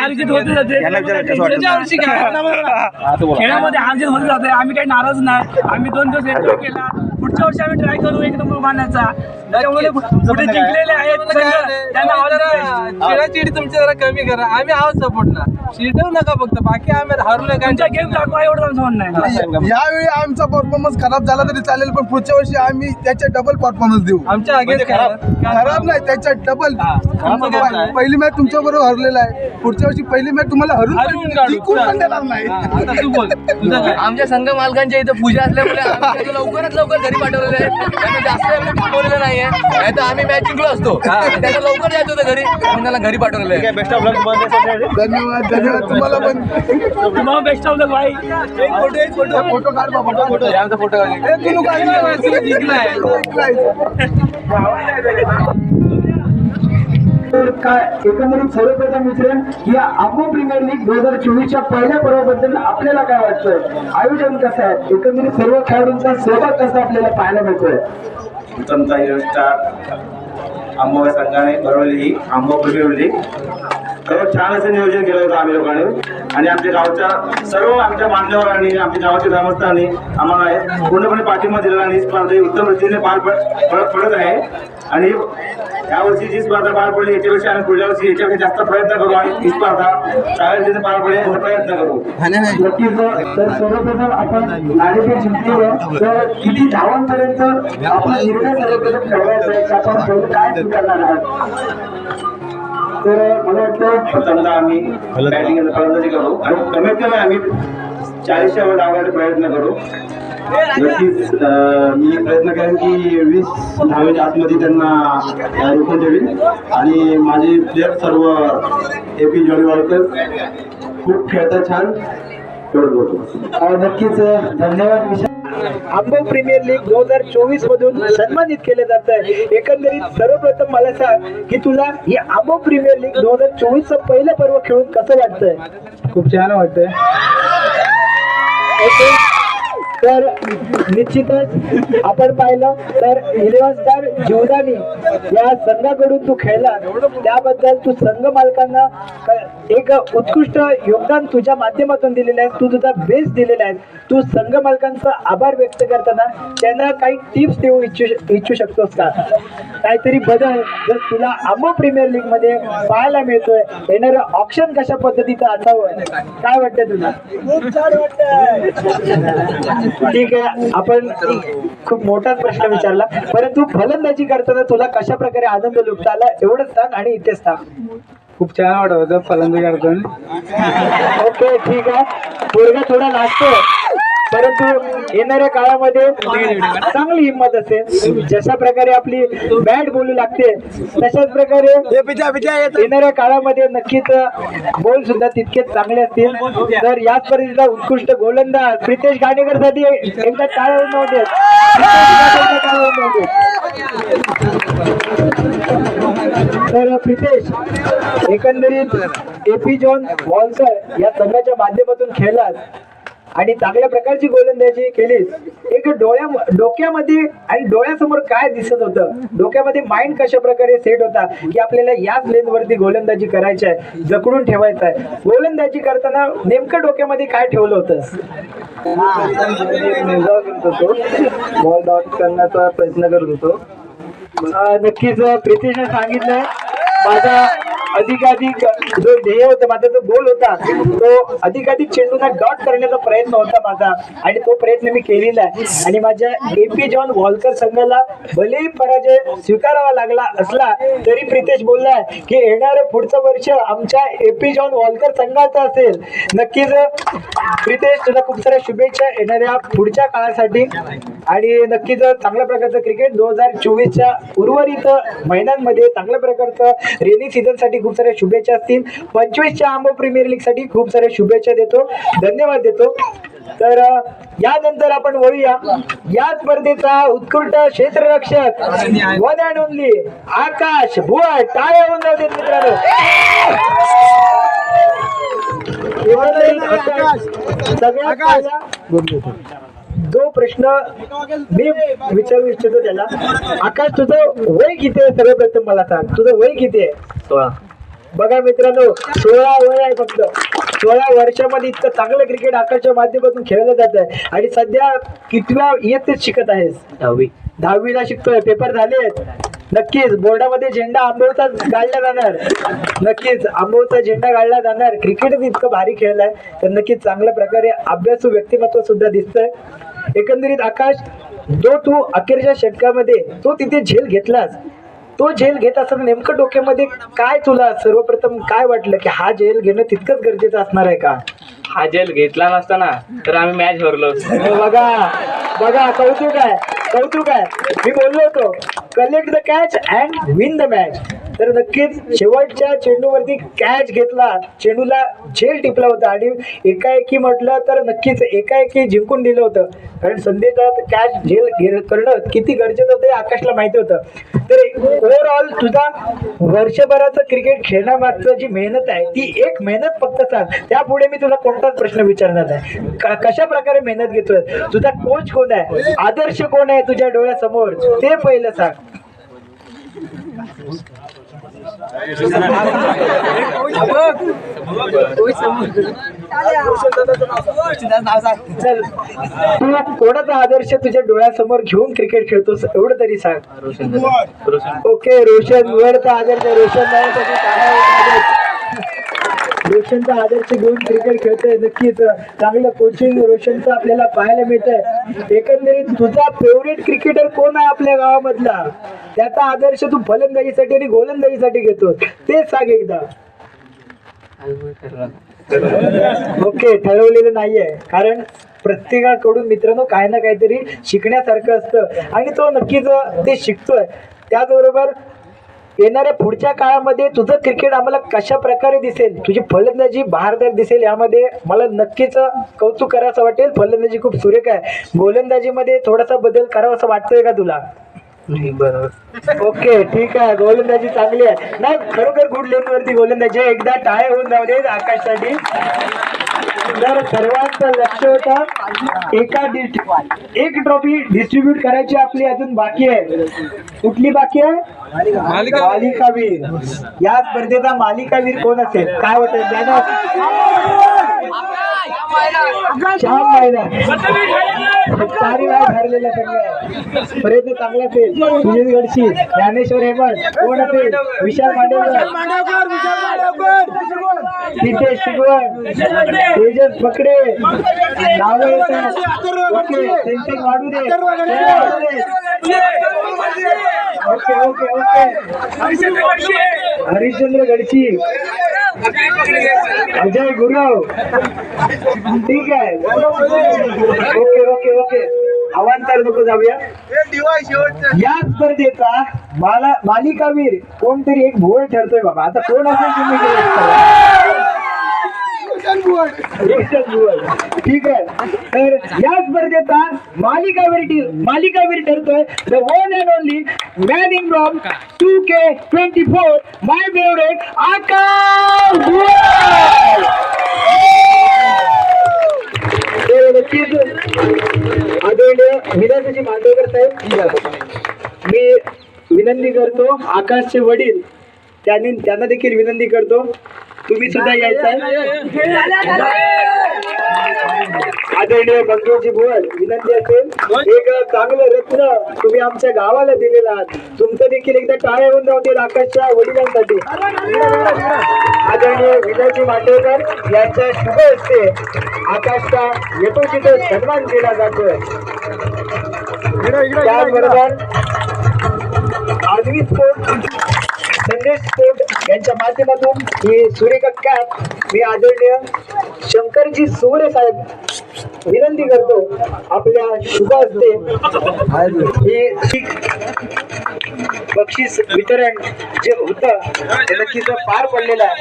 हारजीत होते जाते खेळामध्ये हारजीत होत जाते. आम्ही काही नाराज नाही. आम्ही 2 दिवस एन्जॉय केला. पुढच्या वर्षी आम्ही ट्राय करू एक नंबर मारण्याचा. त्यामुळे पुढे जिंकलेले आहेत चिडाचिडी तुमची जरा कमी करा. आम्ही आहोत सपोर्टला, चिडवू नका फक्त. बाकी आम्ही हरलोय तुमच्या गेम दाखवा एवढं आमचं म्हणणं आहे. यावेळी आमचा परफॉर्मन्स खराब झाला तरी चालेल, पण पुढच्या वर्षी आम्ही त्याच्या डबल परफॉर्मन्स देऊ. आमच्या अगेन्स्ट खराब नाही, त्याच्या डबल. पहिली मॅच तुमच्या बरोबर हरलेला आहे, पुढच्या वर्षी पहिली मॅच तुम्हाला हरून जिंकून पण देणार नाही. आमच्या संघ मालकांच्या इथं पूजा असल्यामुळे आम्ही लवकरात लवकर घरी पाठवलेलं आहे. त्यांनी जास्त बोललेलं नाहीये, नाही तर आम्ही मॅच जिंकलो असतो. त्याला लवकर जायचं होतं घरी, म्हणून त्याला घरी पाठवलेलं आहे. बेस्ट ऑफ लक. धन्यवाद धन्यवाद तुम्हाला पण. तुम्हाला बेस्ट ऑफ लक भाई. फोटो काढ बाबा, फोटो जिंकलाय. एकंदरीत सर्वप्रथम मित्र या आंबो प्रीमियर लीग 2024च्या पहिल्या पर्वाबद्दल आपल्याला काय वाटतंय? आयोजन कसं आहे? एकंदरीत सर्व खेळाडूंचा सहभाग कसा आपल्याला पाहायला मिळतोय? उत्तमता स्टार आंबो संघाने भरवलेली आंबो प्रीमियर लीग सर्व छान असं नियोजन केलं होतं आम्ही लोकांनी. आणि आमच्या गावच्या सर्व आमच्या बांधवांनी, आमच्या गावाच्या ग्रामस्थांनी आम्हाला पूर्णपणे पाठिंबा दिला आणि स्पर्धा उत्तम रीतीने पार पडत आहे. आणि यावर्षी जी स्पर्धा पार पडली याच्यापेक्षा आम्ही पुढल्या वर्षी याच्यापेक्षा जास्त प्रयत्न करू आणि ही स्पर्धा चांगल्या रीतीने पार पडेल याचा प्रयत्न करू. नक्कीच. तर सर्वप्रथम आपण नाणेफेक जिंकली आहे, तर किती धावांपर्यंत आपला निर्णय सर्वप्रथम ठरवायचा आहे की आपण पहिलं काय स्वीकारणार आहात? तर मला वाटतं प्रथमतः आम्ही बॅटिंग फलंदाजी करू आणि कमीत कमी आम्ही 40च्या वर धावायचा प्रयत्न करू. नक्कीच मी प्रयत्न करेन की 20 धावेच्या आतमध्ये त्यांना रोखून ठेवीन. आणि माझे प्लेयर सर्व AP जॉनी वॉलकर खूप खेळतात, छान एवढं बोलतो. नक्कीच. धन्यवाद विशाल. आंबो प्रीमियर लीग 2024 मधून सन्मानित केले जात आहे. एकंदरीत सर्वप्रथम मला सांग की तुला ही आंबो प्रीमियर लीग 2024चं पहिलं पर्व खेळून कसं वाटतंय? खूप छान वाटतंय. तर निश्चितच आपण पाहिलं तर 11 स्टार जीवदानी या संघाकडून तू खेळला, त्याबद्दल तू संघ मालकांना एक उत्कृष्ट योगदान तुझ्या माध्यमातून दिलेलं आहे. तू तुझा बेस्ट दिलेला आहे. तू संघ मालकांचा आभार व्यक्त करताना त्यांना काही टिप्स देऊ इच्छू शकतोस का? काहीतरी बदल जर तुला आंबो प्रीमियर लीग मध्ये पाहायला मिळतोय, येणारं ऑप्शन कशा पद्धतीचं असावं, काय वाटतं तुला? खूप छान वाटतं. ठीक आहे, आपण खूप मोठाच प्रश्न विचारला, परंतु फलंदाजी करताना तुला कशा प्रकारे आनंद लुटता आला एवढंच सांग आणि इथेच सांग. खूप छान वाटत होतं फलंदाजी करताना. ओके ठीक आहे. पोरगा थोडा नाचतो, परंतु येणाऱ्या काळामध्ये चांगली हिंमत असेल. जशा प्रकारे आपली बॅट बोलू लागते तशाच प्रकारे येणाऱ्या काळामध्ये नक्कीच बॉल सुद्धा तितकेच चांगले असतील. तर याच स्पर्धेचा उत्कृष्ट गोलंदाज प्रितेश गाणेकर साठी एकदा टाळ्या नव्हते. तर प्रितेश, एकंदरीत AP जॉन वॉलकर या संघाच्या माध्यमातून खेळलास आणि चांगल्या प्रकारची गोलंदाजी केलीस. एक डोक्यामध्ये आणि डोळ्यासमोर काय दिसत होतं? डोक्यामध्ये माइंड कशा प्रकारे सेट होता की आपल्याला याच लेन वरती गोलंदाजी करायची आहे, जखडून ठेवायचं आहे? गोलंदाजी करताना नेमकं डोक्यामध्ये काय ठेवलं होतं? बॉल डॉट करण्याचा प्रयत्न करत होतो. नक्कीच प्रितेशने सांगितलं, माझा अधिकाधिक जो ध्येय होता, माझा जो गोल होता, तो अधिकाधिक चेंडूंना डॉट करण्याचा प्रयत्न होता माझा आणि तो प्रयत्न मी केलेला आहे. आणि माझ्या AP जॉन वॉलकर संघाला भलेही पराजय स्वीकारावा लागला असला तरी प्रितेश बोललाय की येणारं पुढचं वर्ष आमच्या AP जॉन वॉलकर संघाचं असेल. नक्कीच प्रितेश, तुला खूप साऱ्या शुभेच्छा येणाऱ्या पुढच्या काळासाठी. आणि नक्कीच चांगल्या प्रकारचं क्रिकेट 2024च्या उर्वरित महिन्यांमध्ये चांगल्या प्रकारचं रेनी सीझन साठी खूप साऱ्या शुभेच्छा असतील. 25च्या आंबो प्रीमियर लीग साठी खूप साऱ्या शुभेच्छा देतो, धन्यवाद देतो. तर यानंतर आपण वळूया या स्पर्धेचा उत्कृष्ट क्षेत्ररक्षक वन अँड ओनली आकाश भुवट. टाळ्या होऊन जाऊ देत मित्रांनो. सगळ्यात जो प्रश्न मी विचारू इच्छितो त्याला, आकाश तुझं वय किती आहे? सर्वप्रथम मला सांग, तुझं वय किती आहे? 16. बघा मित्रांनो, 16 वय आहे फक्त. 16 वर्षामध्ये इतकं चांगलं क्रिकेट आकाशच्या माध्यमातून खेळलं जात आहे. आणि सध्या कितव्या इयत्तेत शिकत आहेस? 10वीला शिकतोय. पेपर झालेत. नक्कीच बोर्डामध्ये झेंडा आंबोळचा गाळला जाणार. नक्कीच आंबोळचा झेंडा गाळला जाणार. क्रिकेटच इतकं भारी खेळलाय तर नक्कीच चांगल्या प्रकारे अभ्यासू व्यक्तिमत्व सुद्धा दिसतंय. एकंदरीत आकाश, जो तू अखेरच्या षटकामध्ये तो तिथे झेल घेतलास, तो झेल घेत असताना नेमकं डोक्यामध्ये काय तुला सर्वप्रथम काय वाटलं की हा झेल घेणं तितकंच गरजेचं असणार आहे का? हा जेल घेतला नसताना तर आम्ही मॅच हरलो. बघा बघा, कौतुक आहे, कौतुक आहे. मी बोललो होतो collect the catch and win the match. तर नक्कीच शेवटच्या चेंडूवरती कॅच घेतला, चेंडूला झेल टिपला होता आणि एकाएकी म्हटलं तर नक्कीच एकाएकी जिंकून दिलं होतं. कारण संदेशात कॅच झेल करणं किती गरजेचं होतं हे आकाशला माहिती होतं. तर ओव्हरऑल तुझा वर्षभराचं क्रिकेट खेळण्यामागचं जी मेहनत आहे ती एक मेहनत फक्त सांग. त्यापुढे मी तुला कोणताच प्रश्न विचारणार नाही. कशा प्रकारे मेहनत घेतोय, तुझा कोच कोण आहे, आदर्श कोण आहे तुझ्या डोळ्यासमोर, ते पहिलं सांग. चल, तू कोणाचा आदर्श तुझ्या डोळ्यासमोर घेऊन क्रिकेट खेळतोस एवढं तरी सांग. ओके, रोशन वरचा आदर्श. रोशनचा आदर्श घेऊन क्रिकेट खेळतोय. नक्कीच चांगलं कोचिंग रोशनचं आपल्याला पाहायला मिळतंय. एकंदरीत तुझा फेवरेट क्रिकेटर कोण आहे आपल्या गावामधला, त्याचा आदर्श तू फलंदाजीसाठी आणि गोलंदाजीसाठी घेतो ते सांग एकदा. ओके, ठरवलेलं नाहीये, कारण प्रत्येकाकडून मित्रांनो काही ना काहीतरी शिकण्यासारखं असतं आणि तो नक्कीच ते शिकतोय. त्याचबरोबर येणाऱ्या पुढच्या काळामध्ये तुझं क्रिकेट आम्हाला कशा प्रकारे दिसेल, तुझी फलंदाजी बहारदार दिसेल, यामध्ये मला नक्कीच कौतुक करावं वाटेल. फलंदाजी खूप सुरेख आहे. गोलंदाजीमध्ये थोडासा बदल करावा असं वाटतोय का तुला? बरोबर. ओके, ठीक आहे. गोलंदाजी चांगली आहे. नाही, खरोखर गुड लेनवरती गोलंदाजी. एकदा टाळ्या होऊन जाऊ दे आकाशसाठी. तर सर्वांचं लक्ष होतं एक ट्रॉफी डिस्ट्रीब्यूट करायची आपली अजून बाकी आहे. कुठली बाकी आहे? मालिकावीर. या स्पर्धेचा मालिकावीर कोण असेल काय वाटतं? श्याम महिना चारी वेळा ठरलेला सगळं प्रयत्न चांगला असेल. सुनील गडशी, ज्ञानेश्वर हेमंत कोण असेल? विशाल मांडवकर, तिथे शिगवण, तेजस पकडे नाव येतात. ओके, सेंटिंग वाढू दे. Okay okay okay, Harishchandra Gadshi, Ajay Gurav, ठीक आहे. ओके ओके ओके, अवांतर नको जाऊया. या स्पर्धेचा मालिकावीर कोणतरी एक भोळ ठरतोय बाबा. आता कोण असेल तुम्ही? ठीक आहे. तर या स्पर्धेचा मालिकावीर ठरतोय the one and only man in from 2K24, my favourite Akash Bhuyar. आदरणीय विधानसभेचे मांडवकर साहेब, मी विनंती करतो आकाशचे वडील त्यांना देखील विनंती करतो तुम्ही सुद्धा यायचं. आदरणीय बंधूजी भुवन, विनंती असेल एक चांगलं रत्न तुम्ही आमच्या गावाला दिलेलं आहात. तुमचं देखील एकदा टाळ्या होऊन जातील आकाशच्या वडिलांसाठी. आदरणीय विजयजी मांडवकर यांच्या शुभ हस्ते आकाशचा यथोचित सन्मान केला जातोय. त्याचबरोबर आर्मी स्पोर्ट, संदेश स्पोर्ट यांच्या माध्यमातून ही सुरेख कॅप मी आदरणीय शंकरजी सोरे साहेब विनंती करतो आपल्या शुभ हस्ते ही बक्षीस वितरण जे होतं ते नक्कीच पार पडलेलं आहे.